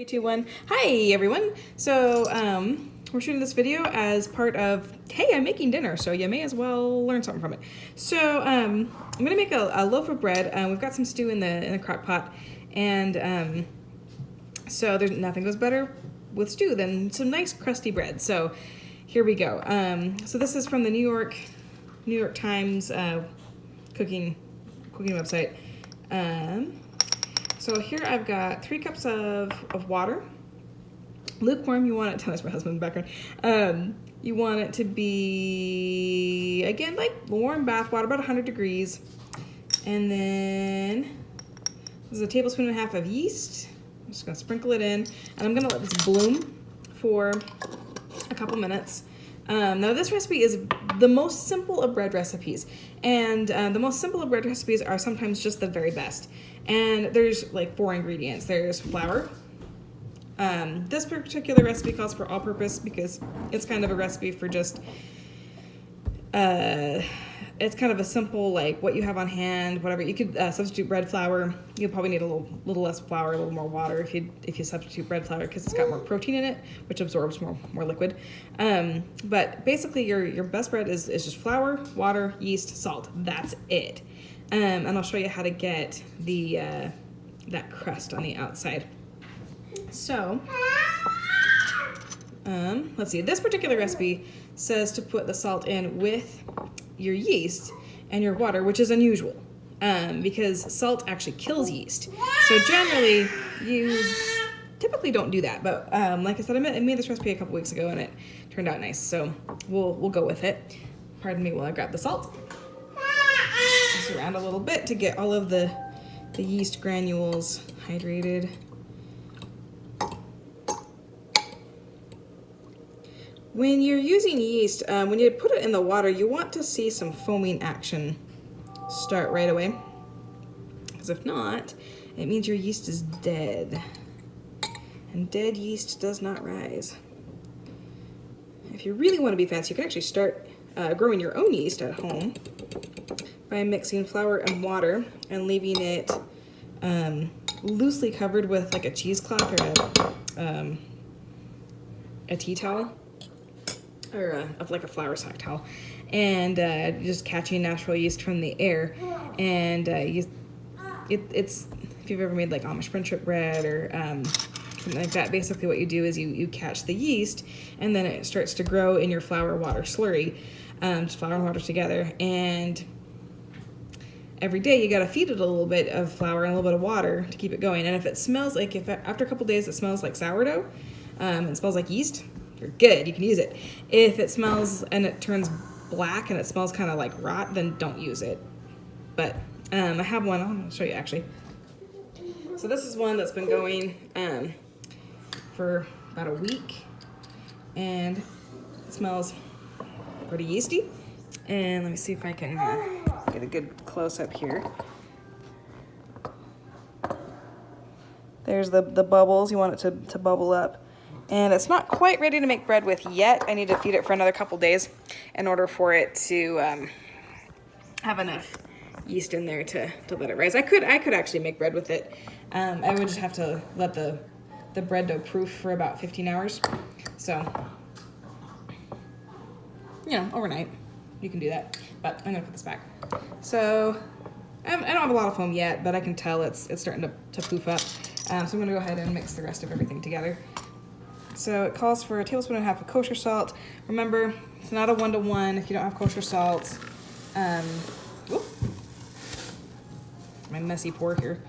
3, 2, 1. Hi everyone. So we're shooting this video as part of, hey, I'm making dinner, so you may as well learn something from it. So I'm gonna make a loaf of bread. We've got some stew in the crock pot, and so there's nothing goes better with stew than some nice crusty bread. So here we go. So this is from the New York Times cooking website. So here I've got 3 cups of water. Lukewarm, you want it, that's my husband in the background. You want it to be, again, like warm bath water, about 100 degrees. And then this is a tablespoon and a half of yeast. I'm just gonna sprinkle it in, and I'm gonna let this bloom for a couple minutes. Now this recipe is the most simple of bread recipes, and the most simple of bread recipes are sometimes just the very best. And there's like 4 ingredients. There's flour. This particular recipe calls for all-purpose because it's kind of a recipe for just, it's kind of a simple, like what you have on hand, whatever. You could substitute bread flour. You'll probably need a little less flour, a little more water if you substitute bread flour because it's got more protein in it, which absorbs more liquid. But basically your best bread is just flour, water, yeast, salt. That's it. And I'll show you how to get that crust on the outside. So, let's see. This particular recipe says to put the salt in with your yeast and your water, which is unusual because salt actually kills yeast. So generally, you typically don't do that. But like I said, I made this recipe a couple weeks ago, and it turned out nice. So we'll go with it. Pardon me while I grab the salt. Just around a little bit to get all of the yeast granules hydrated. When you're using yeast, when you put it in the water, you want to see some foaming action start right away. Because if not, it means your yeast is dead. And dead yeast does not rise. If you really want to be fancy, you can actually start growing your own yeast at home by mixing flour and water and leaving it loosely covered with like a cheesecloth or a tea towel. Or like a flour sack towel, and just catching natural yeast from the air. And it's if you've ever made like Amish friendship bread or something like that, basically what you do is you catch the yeast, and then it starts to grow in your flour water slurry, just flour and water together. And every day you got to feed it a little bit of flour and a little bit of water to keep it going. And if it smells like, if after a couple days it smells like sourdough, it smells like yeast, you're good, you can use it. If it smells and it turns black and it smells kind of like rot, then don't use it. But I have one, I'll show you actually. So this is one that's been going for about a week, and it smells pretty yeasty. And let me see if I can get a good close-up here. There's the bubbles, you want it to bubble up. And it's not quite ready to make bread with yet. I need to feed it for another couple days in order for it to have enough yeast in there to let it rise. I could actually make bread with it. I would just have to let the bread dough proof for about 15 hours. So, you know, overnight you can do that. But I'm gonna put this back. So I don't have a lot of foam yet, but I can tell it's starting to poof up. So I'm gonna go ahead and mix the rest of everything together. So it calls for a tablespoon and a half of kosher salt. Remember, it's not a 1-to-1 if you don't have kosher salt. Whoop. My messy pour here.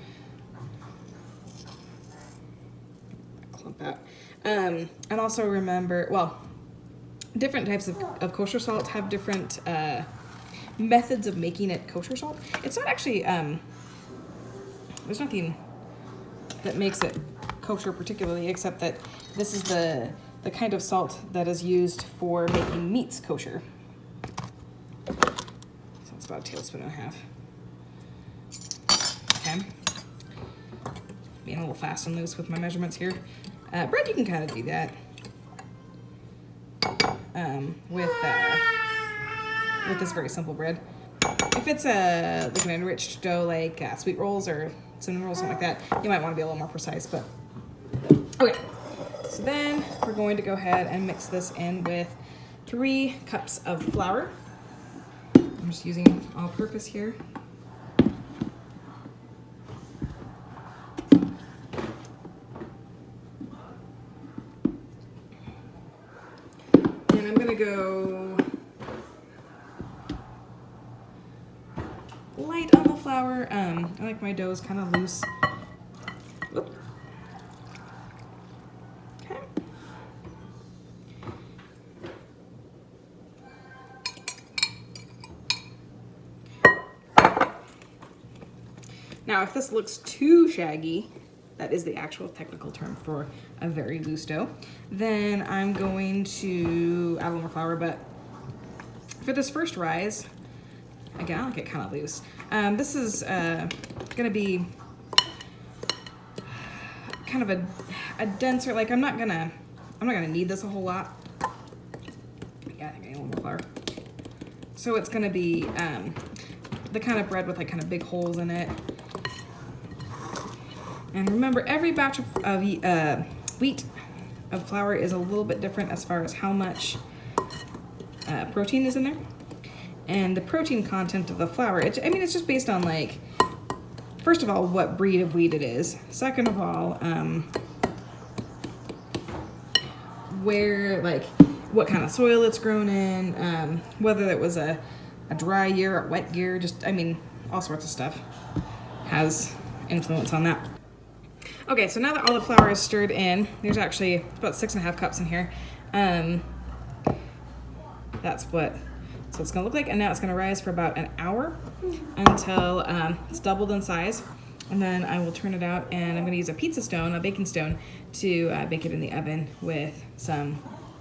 Clump out. And also remember, well, different types of kosher salt have different methods of making it kosher salt. It's not actually, there's nothing that makes it kosher particularly, except that this is the kind of salt that is used for making meats kosher. So it's about a tablespoon and a half. Okay. Being a little fast and loose with my measurements here. Bread, you can kind of do that with this very simple bread. If it's like an enriched dough, like sweet rolls or cinnamon rolls, something like that, you might want to be a little more precise, but Okay, so then we're going to go ahead and mix this in with 3 cups of flour. I'm just using all-purpose here. And I'm gonna go light on the flour. I like my doughs kind of loose. Whoop. Okay. Now, if this looks too shaggy, that is the actual technical term for a very loose dough, then I'm going to add a little more flour. But for this first rise, again, I like it kind of loose. This is gonna be kind of a denser, like I'm not gonna knead this a whole lot. Yeah, I think I need a little more flour. So it's gonna be the kind of bread with like kind of big holes in it. And remember, every batch of wheat of flour is a little bit different as far as how much protein is in there. And the protein content of the flour, I mean, it's just based on, like, first of all, what breed of wheat it is. Second of all, where, like, what kind of soil it's grown in, whether it was a dry year, a wet year, just, I mean, all sorts of stuff has influence on that. Okay, so now that all the flour is stirred in, there's actually about 6.5 cups in here. That's what it's gonna look like, and now it's gonna rise for about an hour until it's doubled in size, and then I will turn it out, and I'm gonna use a pizza stone, a baking stone, to bake it in the oven with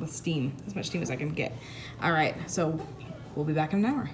steam, as much steam as I can get. All right, so we'll be back in an hour.